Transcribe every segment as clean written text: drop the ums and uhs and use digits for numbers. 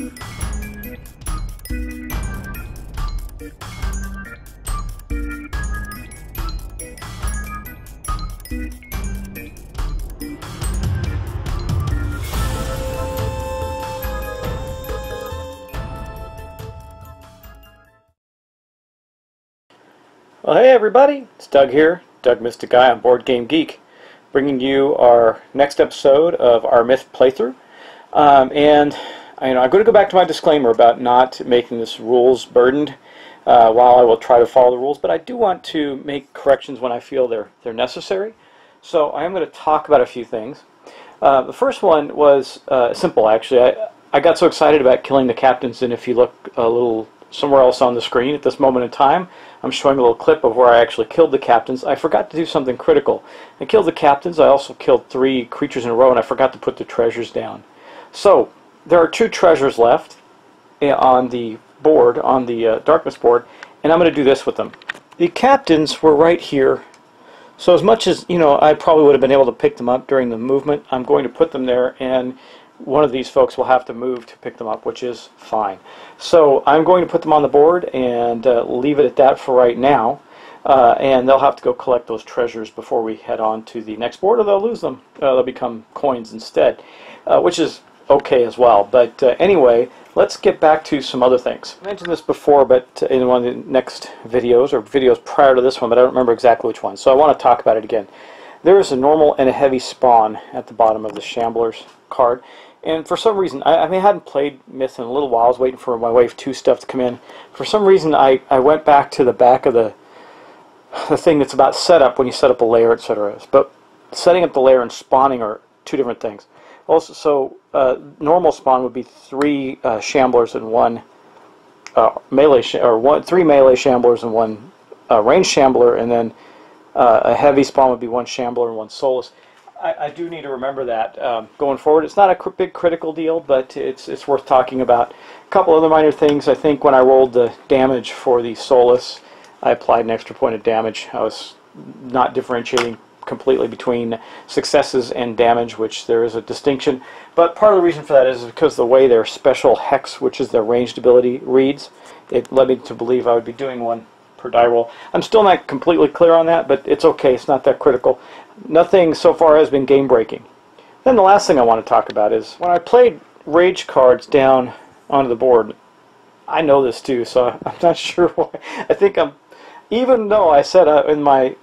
Well, hey everybody, it's Doug here, Doug Mystic Guy on Board Game Geek, bringing you our next episode of our Myth playthrough. I'm going to go back to my disclaimer about not making this rules burdened while I will try to follow the rules, but I do want to make corrections when I feel they're necessary. So I am going to talk about a few things. The first one was simple, actually. I got so excited about killing the captains, and if you look a little somewhere else on the screen at this moment in time, I'm showing a little clip of where I actually killed the captains. I forgot to do something critical. I killed the captains. I also killed 3 creatures in a row, and I forgot to put the treasures down. So there are 2 treasures left on the board, on the darkness board, and I'm going to do this with them. The captains were right here. So as much as, I probably would have been able to pick them up during the movement, I'm going to put them there, and one of these folks will have to move to pick them up, which is fine. So I'm going to put them on the board and leave it at that for right now. And they'll have to go collect those treasures before we head on to the next board, or they'll lose them. They'll become coins instead, which is okay as well. But anyway, let's get back to some other things. I mentioned this before, but in one of the next videos, or videos prior to this one, but I don't remember exactly which one. So I want to talk about it again. There is a normal and a heavy spawn at the bottom of the Shambler's card. And for some reason, I hadn't played Myth in a little while. I was waiting for my Wave 2 stuff to come in. For some reason, I went back to the back of the thing that's about setup, when you set up a layer, etc. But setting up the layer and spawning are 2 different things. Also, so normal spawn would be 3 Shamblers and 1 melee, 3 melee Shamblers and 1 ranged Shambler, and then a heavy spawn would be 1 Shambler and 1 Soulless. I do need to remember that going forward. It's not a big critical deal, but it's worth talking about. A couple other minor things. I think when I rolled the damage for the Soulless, I applied an extra point of damage. I was not differentiating completely between successes and damage, which there is a distinction. But part of the reason for that is because the way their special hex, which is their ranged ability, reads, it led me to believe I would be doing 1 per die roll. I'm still not completely clear on that, but it's okay. It's not that critical. Nothing so far has been game-breaking. Then the last thing I want to talk about is when I played rage cards down onto the board, I know this too, so I'm not sure why. I think even though I said in my,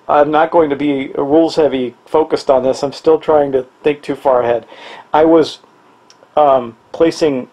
I'm not going to be rules-heavy focused on this, I'm still trying to think too far ahead. I was placing,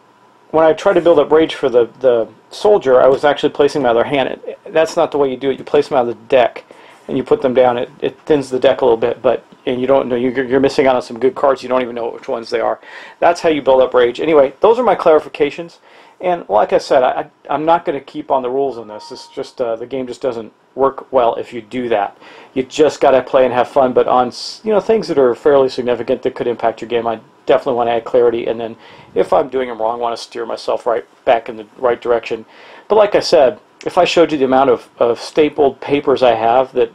when I tried to build up rage for the soldier, I was actually placing them out of their hand. That's not the way you do it. You place them out of the deck, and you put them down. It thins the deck a little bit, and you don't know, you're missing out on some good cards. You don't even know which ones they are. That's how you build up rage. Anyway, those are my clarifications. And like I said, I'm not going to keep on the rules on this. It's just the game just doesn't work well if you do that. You just got to play and have fun. But on things that are fairly significant that could impact your game, I definitely want to add clarity. And then if I'm doing them wrong, I want to steer myself right back in the right direction. But like I said, if I showed you the amount of stapled papers I have that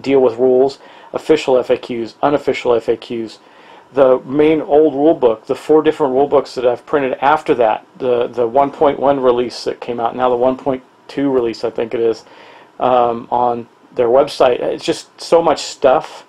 deal with rules, official FAQs, unofficial FAQs, the main old rule book, the 4 different rule books that I've printed after that, the 1.1 release that came out, now the 1.2 release I think it is, on their website. It's just so much stuff.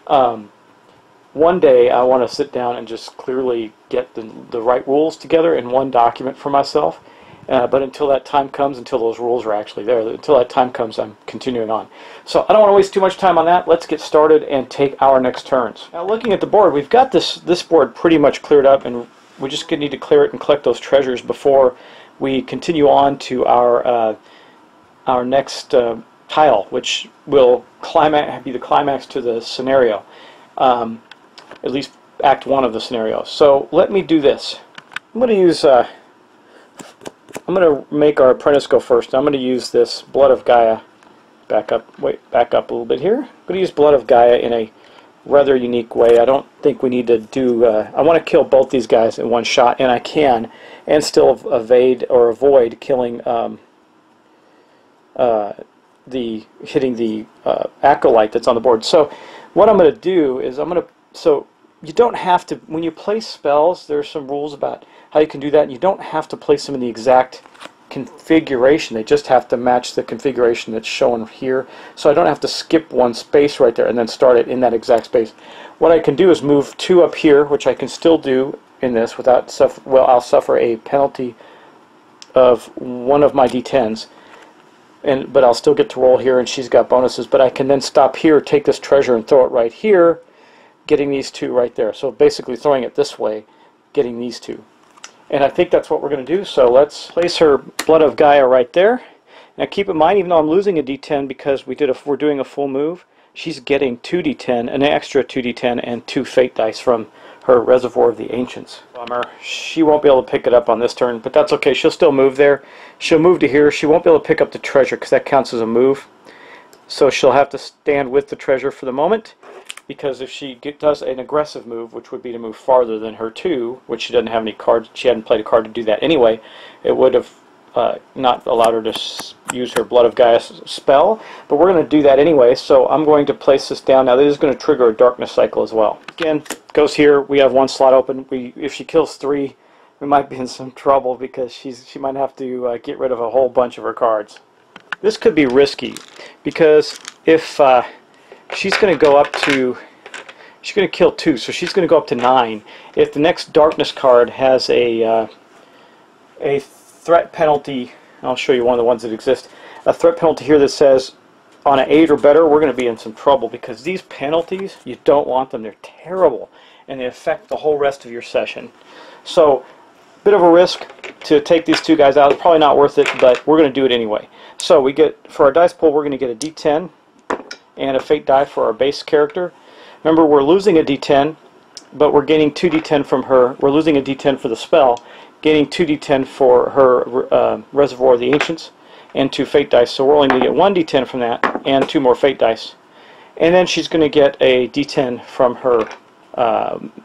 One day I want to sit down and just clearly get the right rules together in one document for myself. But until that time comes, until those rules are actually there, until that time comes, I'm continuing on. So I don't want to waste too much time on that. Let's get started and take our next turns. Now, looking at the board, we've got this board pretty much cleared up, and we just need to clear it and collect those treasures before we continue on to our next tile, which will be the climax to the scenario, at least Act 1 of the scenario. So let me do this. I'm going to use. I'm going to make our Apprentice go first. I'm going to use this Blood of Gaia. Back up a little bit here. I'm going to use Blood of Gaia in a rather unique way. I don't think we need to do... I want to kill both these guys in one shot, and I can, and still evade or avoid killing hitting the acolyte that's on the board. So what I'm going to do is I'm going to... So you don't have to, when you place spells, there's some rules about how you can do that. You don't have to place them in the exact configuration. They just have to match the configuration that's shown here. So I don't have to skip one space right there and then start it in that exact space. What I can do is move 2 up here, which I can still do in this without I'll suffer a penalty of 1 of my d10s. But I'll still get to roll here, and she's got bonuses. But I can then stop here, take this treasure, and throw it right here, getting these 2 right there. So basically throwing it this way, getting these 2. And I think that's what we're going to do. So let's place her Blood of Gaia right there. Now keep in mind, even though I'm losing a d10 because we're doing a full move, she's getting 2d10, an extra 2d10, and 2 fate dice from her Reservoir of the Ancients. Bummer. She won't be able to pick it up on this turn, but that's okay. She'll still move there. She'll move to here. She won't be able to pick up the treasure because that counts as a move. So she'll have to stand with the treasure for the moment, because if she does an aggressive move, which would be to move farther than her 2, which she doesn't have any cards, she hadn't played a card to do that anyway, it would have not allowed her to use her Blood of Gaia spell, but we're going to do that anyway, so I'm going to place this down. Now this is going to trigger a darkness cycle as well. Again, goes here, we have 1 slot open. If she kills 3, we might be in some trouble because she might have to get rid of a whole bunch of her cards. This could be risky, because if she's going to go up to, she's going to kill 2, so she's going to go up to 9. If the next darkness card has a threat penalty, I'll show you one of the ones that exist, a threat penalty here that says on an 8 or better, we're going to be in some trouble, because these penalties, you don't want them. They're terrible, and they affect the whole rest of your session. So, bit of a risk to take these 2 guys out. It's probably not worth it, but we're going to do it anyway. So we get, for our dice pool, we're going to get a d10 and a fate die for our base character. Remember, we're losing a d10, but we're gaining 2 d10 from her. We're losing a d10 for the spell, gaining 2 d10 for her Reservoir of the Ancients, and 2 fate dice. So we're only going to get 1 d10 from that, and 2 more fate dice. And then she's going to get a d10 from her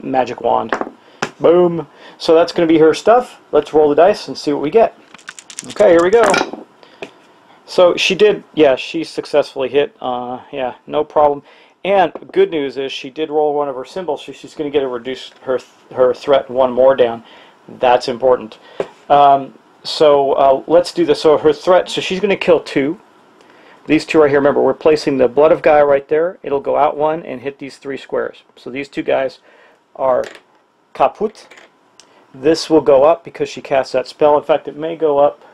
magic wand. Boom! So that's going to be her stuff. Let's roll the dice and see what we get. Okay, here we go. So she did, yeah, she successfully hit. Yeah, no problem. And good news is she did roll one of her symbols, so she's going to get to reduce her threat 1 more down. That's important. So let's do this. So her threat, so she's going to kill 2. These 2 right here, remember, we're placing the Blood of Gaia right there. It'll go out 1 and hit these 3 squares. So these 2 guys are kaput. This will go up because she casts that spell. In fact, it may go up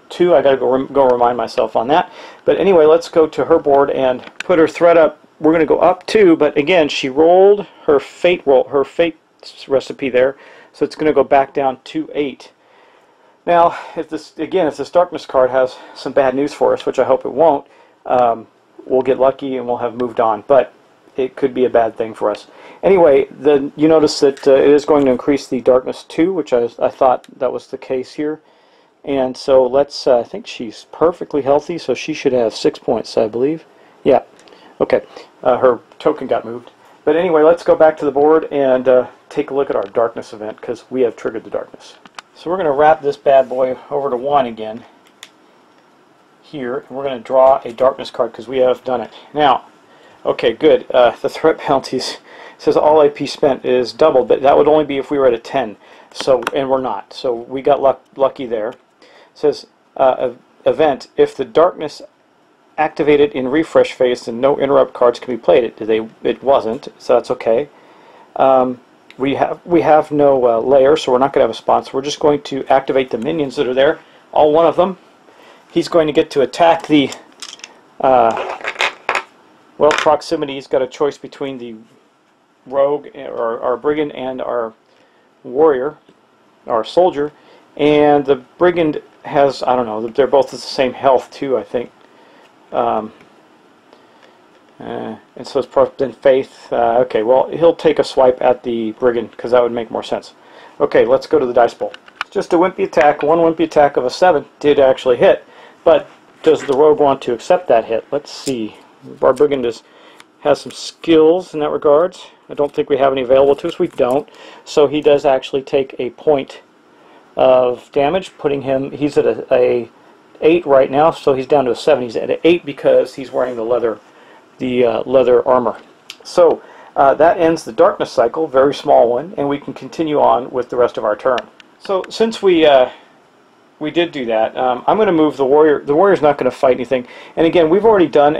2. I got to go remind myself on that. But anyway, let's go to her board and put her threat up. We're going to go up 2, but again, she rolled her fate recipe there, so it's going to go back down to 8. Now, if this darkness card has some bad news for us, which I hope it won't, we'll get lucky and we'll have moved on. But it could be a bad thing for us. Anyway, you notice that it is going to increase the darkness 2, which I thought that was the case here. And so let's, I think she's perfectly healthy, so she should have 6 points, I believe. Yeah, okay. Her token got moved. But anyway, let's go back to the board and take a look at our darkness event, because we have triggered the darkness. So we're going to wrap this bad boy over to 1 again here, and we're going to draw a darkness card because we have done it. Now, okay, good. The threat penalties says all AP spent is doubled, but that would only be if we were at a 10. So, and we're not. So we got lucky there. It says event, if the darkness activated in refresh phase, then no interrupt cards can be played. It wasn't, so that's okay. We have no layer, so we're not going to have a spot. So we're just going to activate the minions that are there, all 1 of them. He's going to get to attack the well, proximity. He's got a choice between the rogue or our brigand and our warrior, our soldier, and the brigand has, I don't know, they're both at the same health too, I think. And so it's then faith. Okay, well, he'll take a swipe at the brigand because that would make more sense. Okay, let's go to the dice bowl. Just a wimpy attack. 1 wimpy attack of a 7 did actually hit, but does the rogue want to accept that hit? Let's see. Our brigand has some skills in that regards. I don't think we have any available to us. We don't. So he does actually take a point of damage, putting him, he's at a 8 right now, so he's down to a 7. He's at an 8 because he's wearing the leather armor. So that ends the darkness cycle, very small one, and we can continue on with the rest of our turn. So since we did do that, I'm going to move the warrior. The warrior's not going to fight anything. And again, we've already done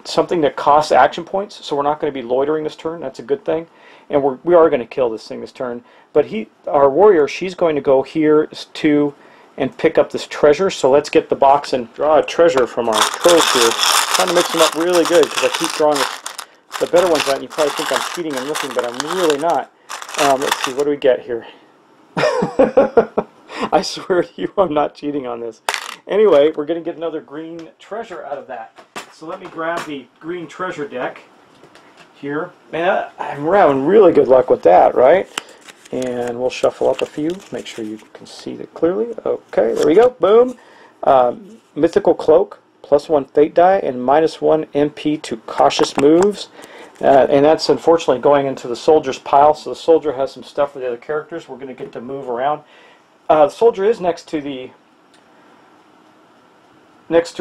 something that costs action points, so we're not going to be loitering this turn. That's a good thing. And we are going to kill this thing this turn. But our warrior, she's going to go here too and pick up this treasure. So let's get the box and draw a treasure from our trove here. Trying to mix them up really good because I keep drawing the better ones out. And you probably think I'm cheating and looking, but I'm really not. Let's see, what do we get here? I swear to you, I'm not cheating on this. Anyway, we're going to get another green treasure out of that. So let me grab the green treasure deck here. Man, I'm having really good luck with that, right? And we'll shuffle up a few. Make sure you can see it clearly. Okay, there we go. Boom. Mythical Cloak, +1 Fate die, and -1 MP to cautious moves. And that's unfortunately going into the soldier's pile. So the soldier has some stuff for the other characters. We're going to get to move around. The soldier is next to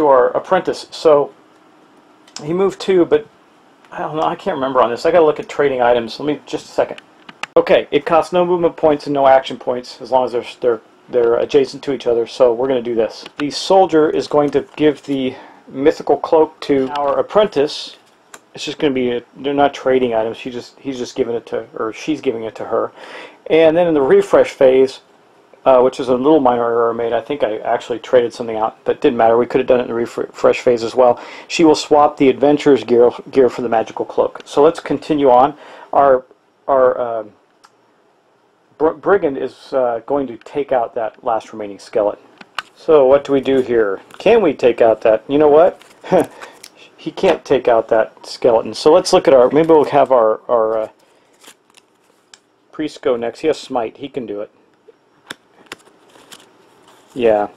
our apprentice, so he moved 2, but I don't know, I can't remember on this. I got to look at trading items. Let me just a second. Okay, it costs no movement points and no action points as long as they're adjacent to each other. So we're going to do this. The soldier is going to give the mythical cloak to our apprentice. It's just going to be they're not trading items. He's just giving it to, or she's giving it to her. And then in the refresh phase, which is a little minor error made. I think I actually traded something out, but didn't matter. We could have done it in the refresh phase as well. She will swap the adventurer's gear for the magical cloak. So let's continue on. Our brigand is going to take out that last remaining skeleton. So what do we do here? Can we take out that? You know what? He can't take out that skeleton. So let's look at maybe we'll have our priest go next. He has smite. He can do it. Yeah,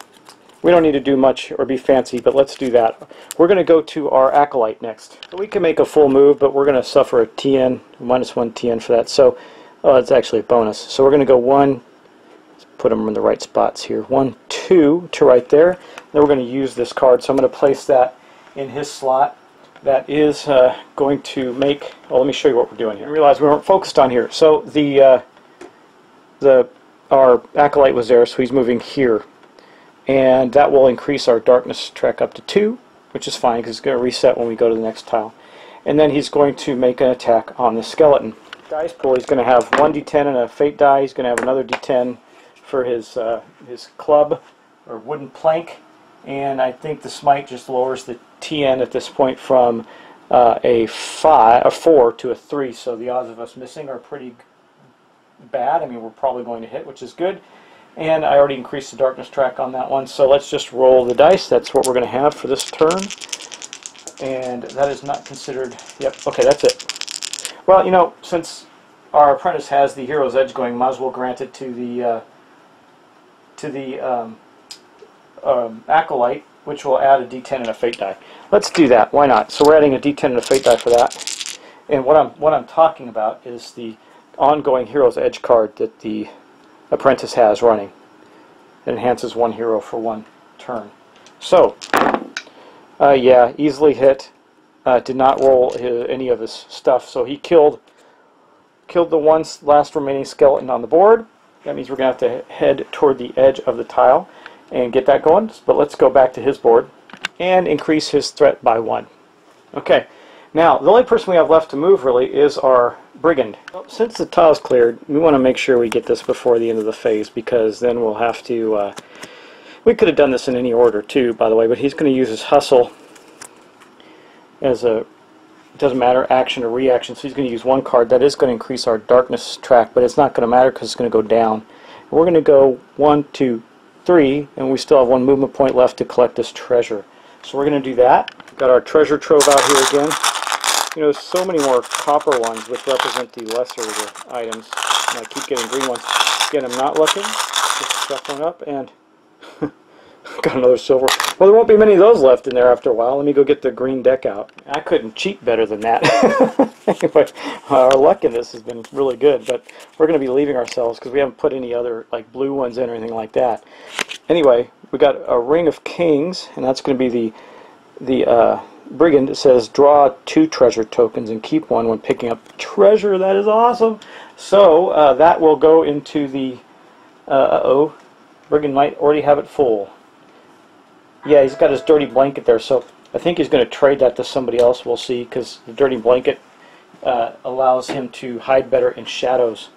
we don't need to do much or be fancy, but let's do that. We're going to go to our acolyte next. So we can make a full move, but we're going to suffer a TN, -1 TN for that. So, oh, it's actually a bonus. So we're going to go 1, let's put them in the right spots here. 1, 2 to right there. Then we're going to use this card. So I'm going to place that in his slot. That is going to make, well, let me show you what we're doing here. I realized we weren't focused on here. So our acolyte was there, so he's moving here. And that will increase our darkness track up to 2, which is fine because it's going to reset when we go to the next tile. And then he's going to make an attack on the skeleton. Dice pool, he's going to have 1 d10 and a fate die. He's going to have another d10 for his club or wooden plank. And I think the smite just lowers the TN at this point from a 4 to a 3. So the odds of us missing are pretty bad. I mean, we're probably going to hit, which is good. And I already increased the darkness track on that one, so let's just roll the dice. That's what we're going to have for this turn. And that is not considered... Yep, okay, that's it. Well, you know, since our apprentice has the Hero's Edge going, might as well grant it to the acolyte, which will add a d10 and a fate die. Let's do that. Why not? So we're adding a d10 and a fate die for that. And what I'm talking about is the ongoing Hero's Edge card that the apprentice has running. It enhances 1 hero for 1 turn. So, yeah, easily hit. Did not roll any of his stuff, so he killed the last remaining skeleton on the board. That means we're going to have to head toward the edge of the tile and get that going. But let's go back to his board and increase his threat by 1. Okay. Now, the only person we have left to move, really, is our brigand. Since the tile's cleared, we want to make sure we get this before the end of the phase, because then we'll have to... we could have done this in any order, too, by the way, but he's going to use his hustle as a... It doesn't matter, action or reaction, so he's going to use 1 card. That is going to increase our darkness track, but it's not going to matter because it's going to go down. And we're going to go 1, 2, 3, and we still have 1 movement point left to collect this treasure. So we're going to do that. Got our treasure trove out here again. You know, so many more copper ones which represent the lesser of the items. And I keep getting green ones. Again, I'm not looking. Just shuffling up and got another silver. Well, there won't be many of those left in there after a while. Let me go get the green deck out. I couldn't cheat better than that. Anyway, our luck in this has been really good, but we're going to be leaving ourselves because we haven't put any other like blue ones in or anything like that. Anyway, we got a Ring of Kings, and that's going to be the Brigand, it says draw 2 treasure tokens and keep 1 when picking up treasure. That is awesome. So that will go into the uh-oh, Brigand might already have it full. Yeah, he's got his dirty blanket there, so I think he's going to trade that to somebody else. We'll see, because the dirty blanket allows him to hide better in shadows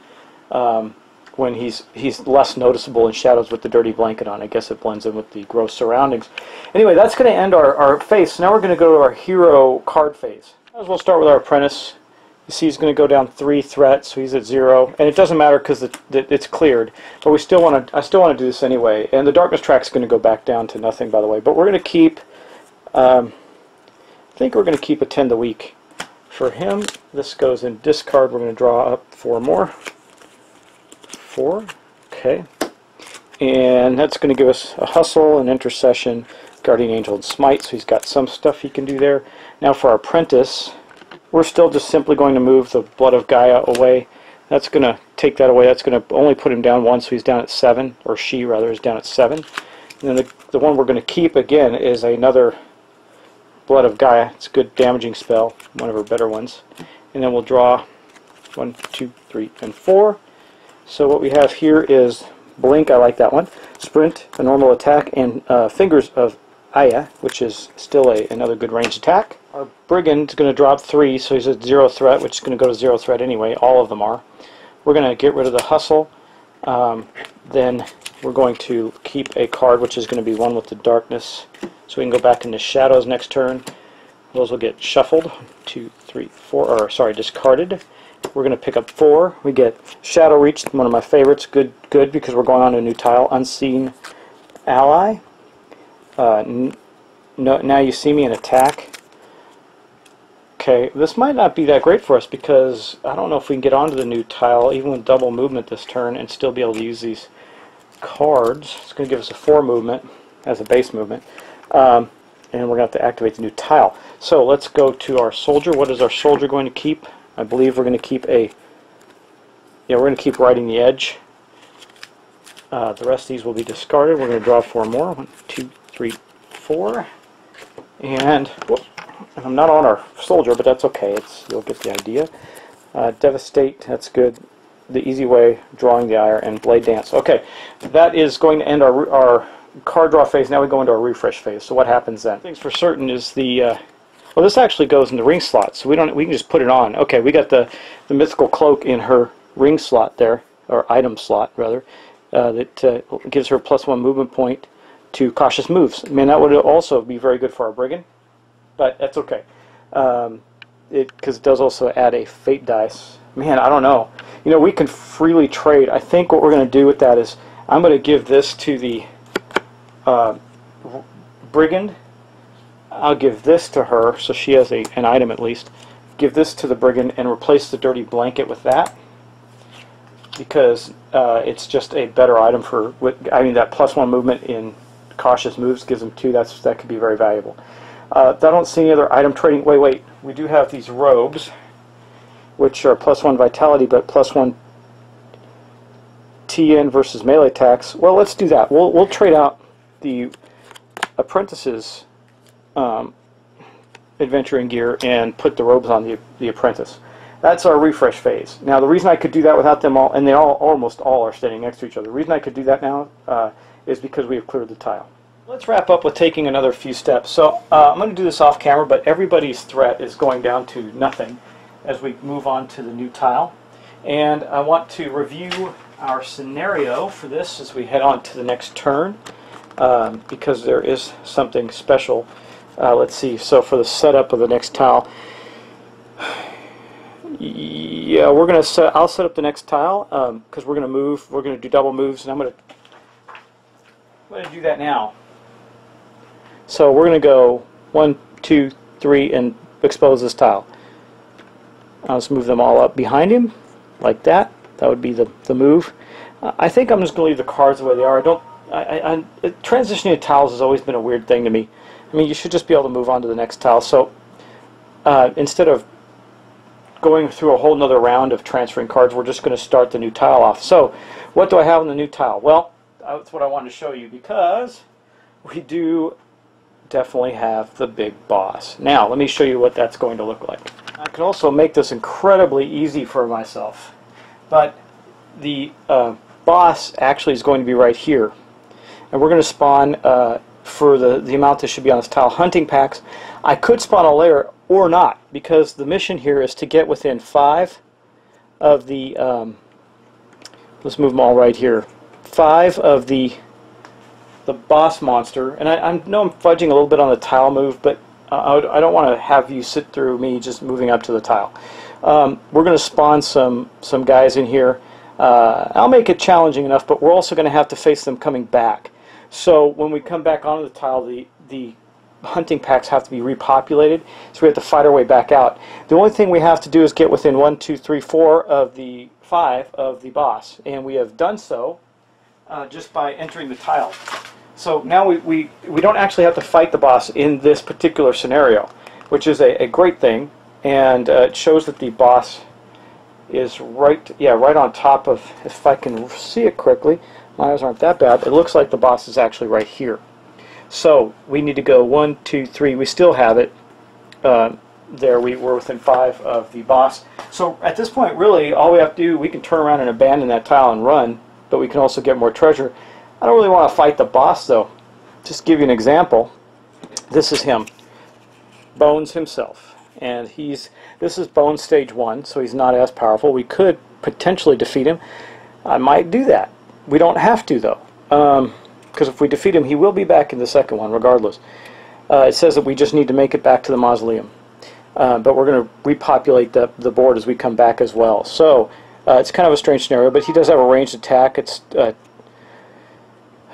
when he's less noticeable in shadows with the dirty blanket on. I guess it blends in with the gross surroundings. Anyway, that's going to end our phase. So now we're going to go to our hero card phase. As we'll start with our apprentice. You see he's going to go down 3 threats, so he's at 0, and it doesn't matter because it's cleared. But I still want to do this anyway. And the darkness track is going to go back down to nothing, by the way. But we're going to keep, I think we're going to keep a 10 the week. For him, this goes in discard. We're going to draw up 4 more. 4, okay. And that's going to give us a hustle, an intercession, guardian angel, and smite. So he's got some stuff he can do there. Now for our apprentice. We're still just simply going to move the Blood of Gaia away. That's going to take that away. That's going to only put him down 1, so he's down at 7, or she rather is down at 7. And then the one we're going to keep again is another Blood of Gaia. It's a good damaging spell, one of her better ones. And then we'll draw 1, 2, 3, and 4. So what we have here is Blink, I like that one. Sprint, a normal attack, and Fingers of Aya, which is still another good ranged attack. Our Brigand is going to drop 3, so he's at 0 threat, which is going to go to 0 threat anyway. All of them are. We're going to get rid of the Hustle. Then we're going to keep a card, which is going to be one with the darkness. So we can go back into Shadows next turn. Those will get shuffled. 2, 3, 4, or sorry, discarded. We're going to pick up 4. We get Shadow Reach, one of my favorites. Good because we're going on to a new tile. Unseen Ally. Now you see me in attack. Okay, this might not be that great for us because I don't know if we can get onto the new tile even with double movement this turn and still be able to use these cards. It's going to give us a 4 movement as a base movement, and we're going to have to activate the new tile. So let's go to our soldier. What is our soldier going to keep? I believe we're going to keep we're going to keep Riding the Edge. The rest of these will be discarded. We're going to draw 4 more. 1, 2, 3, 4, and whoop. And I'm not on our soldier, but that's okay. You'll get the idea. Devastate, that's good. The Easy Way, Drawing the Ire, and Blade Dance. Okay, that is going to end our card draw phase. Now we go into our refresh phase. So what happens then? Things for certain is well, this actually goes in the ring slot, so we can just put it on. Okay, we got the mythical cloak in her ring slot there, or item slot rather, that gives her +1 movement point to cautious moves. I mean, that would also be very good for our Brigand. But that's okay, because it does also add a fate dice. Man, I don't know. You know, we can freely trade. I think what we're going to do with that is I'm going to give this to the Brigand. I'll give this to her, so she has an item at least. Give this to the Brigand and replace the dirty blanket with that, because it's just a better item for. I mean, that +1 movement in cautious moves gives them 2. That could be very valuable. I don't see any other item trading. Wait. We do have these robes, which are +1 vitality, but +1 TN versus melee attacks. Well, let's do that. We'll trade out the Apprentice's adventuring gear and put the robes on the Apprentice. That's our refresh phase. Now, the reason I could do that without them all, and they almost all are standing next to each other. The reason I could do that now is because we have cleared the tile. Let's wrap up with taking another few steps. So I'm going to do this off camera, but everybody's threat is going down to nothing as we move on to the new tile. And I want to review our scenario for this as we head on to the next turn, because there is something special. Let's see. So for the setup of the next tile, yeah, I'll set up the next tile because we're going to move. We're going to do double moves, and I'm going to do that now. So we're going to go 1, 2, 3 and expose this tile. I'll just move them all up behind him like that. That would be the move. I think I'm just going to leave the cards the way they are. Transitioning to tiles has always been a weird thing to me. I mean, you should just be able to move on to the next tile. So instead of going through a whole nother round of transferring cards, we're just going to start the new tile off. So what do I have on the new tile? Well, that's what I wanted to show you, because we do definitely have the big boss. Now, let me show you what that's going to look like. I can also make this incredibly easy for myself, but the boss actually is going to be right here. And we're going to spawn, for the amount that should be on this tile, hunting packs. I could spawn a layer or not, because the mission here is to get within 5 of the, let's move them all right here, 5 of the boss monster. And I know I'm fudging a little bit on the tile move, but I don't want to have you sit through me just moving up to the tile. We're going to spawn some guys in here. I'll make it challenging enough, but we're also going to have to face them coming back. So when we come back onto the tile, the hunting packs have to be repopulated, so we have to fight our way back out. The only thing we have to do is get within 1, 2, 3, 4 of the 5 of the boss, and we have done so just by entering the tile. So now we don't actually have to fight the boss in this particular scenario, which is a great thing, and it shows that the boss is right on top of, if I can see it correctly, my eyes aren't that bad, it looks like the boss is actually right here. So we need to go 1, 2, 3, we still have it, there we're within 5 of the boss. So at this point really all we have to do, we can turn around and abandon that tile and run, but we can also get more treasure. I don't really want to fight the boss though. Just to give you an example, this is him, Bones himself, and this is Bones stage 1, so he's not as powerful. We could potentially defeat him. I might do that. We don't have to though, because if we defeat him he will be back in the second one regardless. It says that we just need to make it back to the mausoleum, but we're going to repopulate the board as we come back as well. So it's kind of a strange scenario, but he does have a ranged attack. It's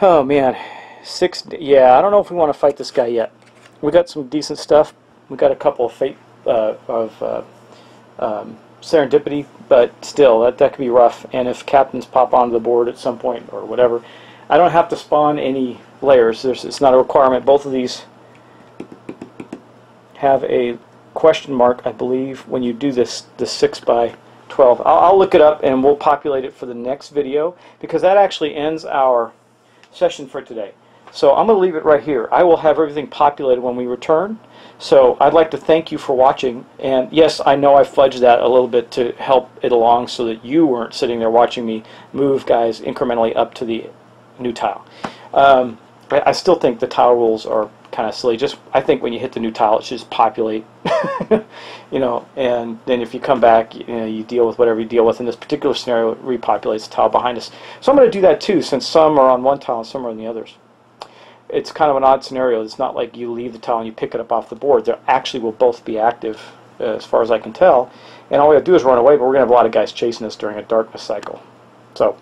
oh man, 6. Yeah, I don't know if we want to fight this guy yet. We got some decent stuff. We got a couple of serendipity, but still, that could be rough. And if captains pop onto the board at some point or whatever, I don't have to spawn any layers. It's not a requirement. Both of these have a question mark, I believe, when you do this 6 by 12. I'll look it up and we'll populate it for the next video, because that actually ends our session for today. So I'm going to leave it right here. I will have everything populated when we return. So I'd like to thank you for watching, and yes, I know I fudged that a little bit to help it along so that you weren't sitting there watching me move guys incrementally up to the new tile. I still think the tile rules are kind of silly. Just I think when you hit the new tile, it should just populate, you know, and then if you come back, you know, you deal with whatever you deal with. In this particular scenario, it repopulates the tile behind us. So I'm going to do that too, since some are on one tile and some are on the others. It's kind of an odd scenario. It's not like you leave the tile and you pick it up off the board. They actually will both be active, as far as I can tell. And all we have to do is run away, but we're going to have a lot of guys chasing us during a darkness cycle. So,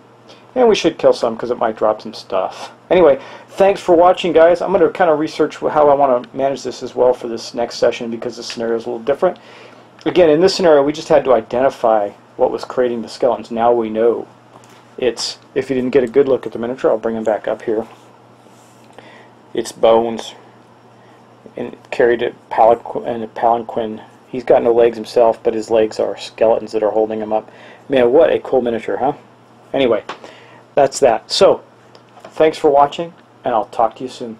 and we should kill some because it might drop some stuff. Anyway, thanks for watching, guys. I'm going to kind of research how I want to manage this as well for this next session, because this scenario is a little different. Again, in this scenario, we just had to identify what was creating the skeletons. Now we know. It's, if you didn't get a good look at the miniature, I'll bring him back up here. It's Bones, and carried a palanquin. He's got no legs himself, but his legs are skeletons that are holding him up. Man, what a cool miniature, huh? Anyway, that's that. So, thanks for watching, and I'll talk to you soon.